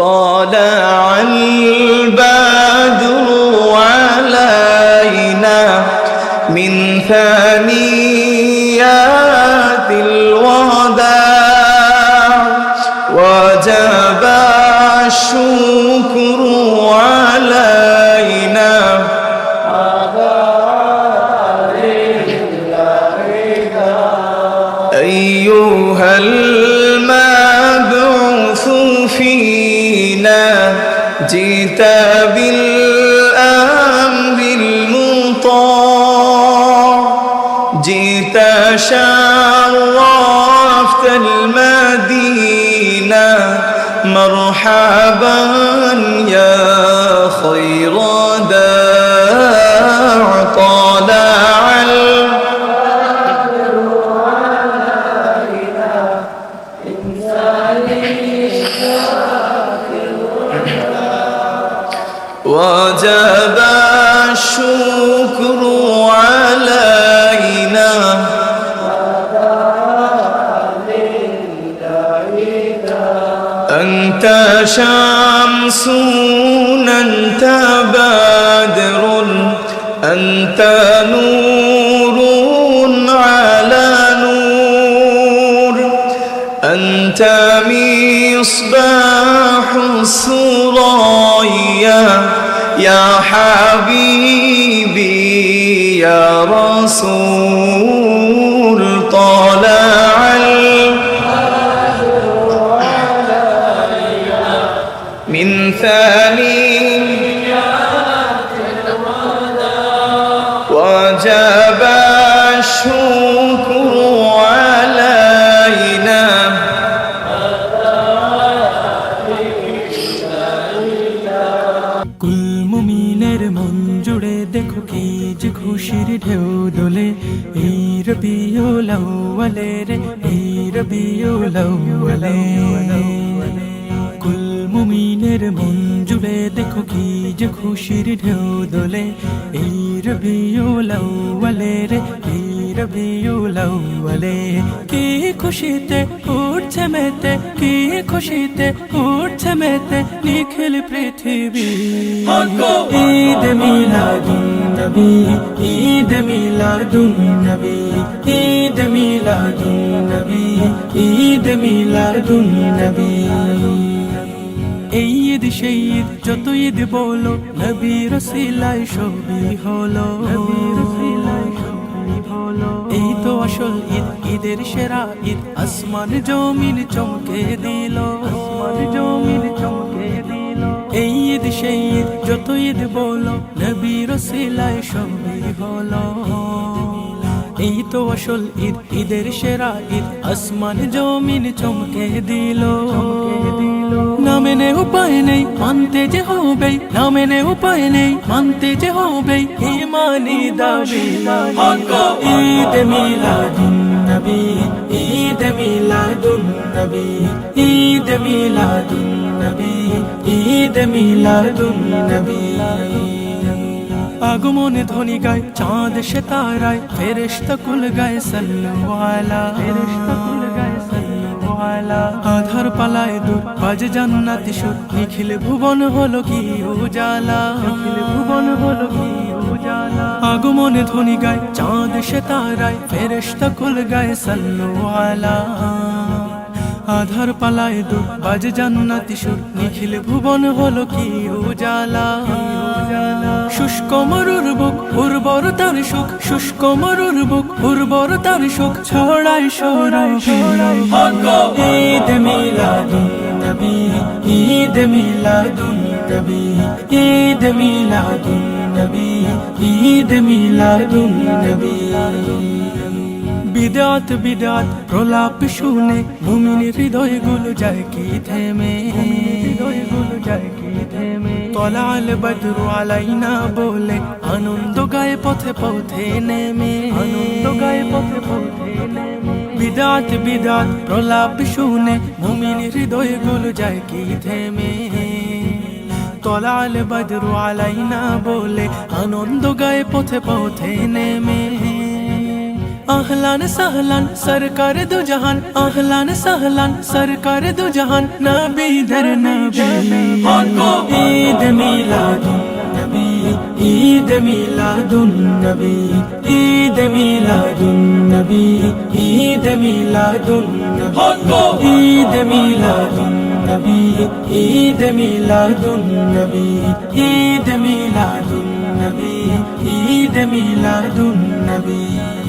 طلع البدر علينا من ثنيات الوداع وجب الشكر علينا أيها المبعوث فينا جئت بالأمر المطاع جئت شرفت المدينة مرحبا يا خير داع طلع البدر علينا من ثنيات الوداع وجب الشكر علينا أنت شمس أنت بدر أنت نور على نور أنت مصباح الثريا يا حبيبي يا رسول طلع من ثنيات الوداع وجب الشكر علينا কুল মুমিনের মন জুড়ে দেখো কি যে খুশির ঢেউ দোলে এই রবিউল আউয়ালে রে এই রবিউল আউয়ালে কুল মুমিনের মন জুড়ে দেখো কি যে খুশির ঢেউ দোলে এই রবিউল আউয়ালে রে এই রবিউল আউয়ালে কি খুশিতে উঠছে মেতে কি খুশিতে উঠছে মেতে নিখিল পৃথিবী ঈদ মিলাদুন নবী ঈদ মিলাদুন নবী ঈদ মিলাদুন নবী ঈদ মিলাদুন নবী এই ঈদ সেই ঈদ যত ঈদ বলো নবীর ওসিলায় সবই হলো এই তো আসল ঈদ ঈদের সেরা ঈদ আসমান জমিন চমকে দিল আসমান জমিন চমকে দিল এই ঈদ সেই ঈদ যত ঈদ বলো নবীর ওসিলায় সবই হলো এই তো আসল ঈদ ঈদের সেরা ঈদ আসমান জমিন চমকে দিল না মেনে উপায় নেই মানতে যে হবে না মেনে উপায় নেই মানতে যে হবে ঈমানি দাবি ঈদ মিলাদুন নবী ঈদ মিলাদুন নবী ঈদ মিলাদুন নবী ঈদ মিলাদুন নবী আগমনে ধ্বনি গায় চাঁদ সে তারায় ফেরেশতা কুল গায় সাল্লাল্লাহু আলা ফেরেশতা কুল গায় সাল্লাল্লাহু আলা আধার পালায় দূর বাজে জান্নাতি সুর নিখিল ভুবন হলো কি উজালা নিখিল ভুবন হলো কি উজালা আগমনে ধ্বনি গায় চাঁদ সে তারায় ফেরেশতা কুল গায় সাল্লাল্লাহু আলা আধার পালায় দূর বাজে জান্নাতি সুর নিখিল ভুবন হলো কি উজালা শুষ্ক মরুর বুক উর্বরতার সুখ শুষ্ক মরুর বুক উর্বরতার সুখ ছড়াই সৌরভে ঈদ মিলাদুন নবী ঈদ মিলাদুন নবী ঈদ মিলাদুন নবী ঈদ মিলাদুন নবী বিদাত বিদাত প্রলাপ শুনে মুমিন হৃদয়গুলো যায় কি থেমে হৃদয়গুলো যায় কি থেমে তলাল বদরু আলাইনা বলে আনন্দ গায়ে পথে পথে নেমে আনন্দ গায়ে পথে পথে নেমে বিদাত বিদাত প্রলাপ শুনে মুমিন হৃদয়গুলো যায় কি থেমে তলাল বদরু আলাইনা বলে আনন্দ গায়ে পথে পথে নেমে अहलान सहलान सरकार दो जहान अहलान सहलान सरकार दो जहान नबी दर नबी ईद मिलादुन नबी ईद मिलादुन नबी ईद मिलादुन नबी ईद मिलादुन नबी ईद मिलादुन नबी ईद मिलादुन नबी ईद मिलादुन नबी ईद मिलादुन नबी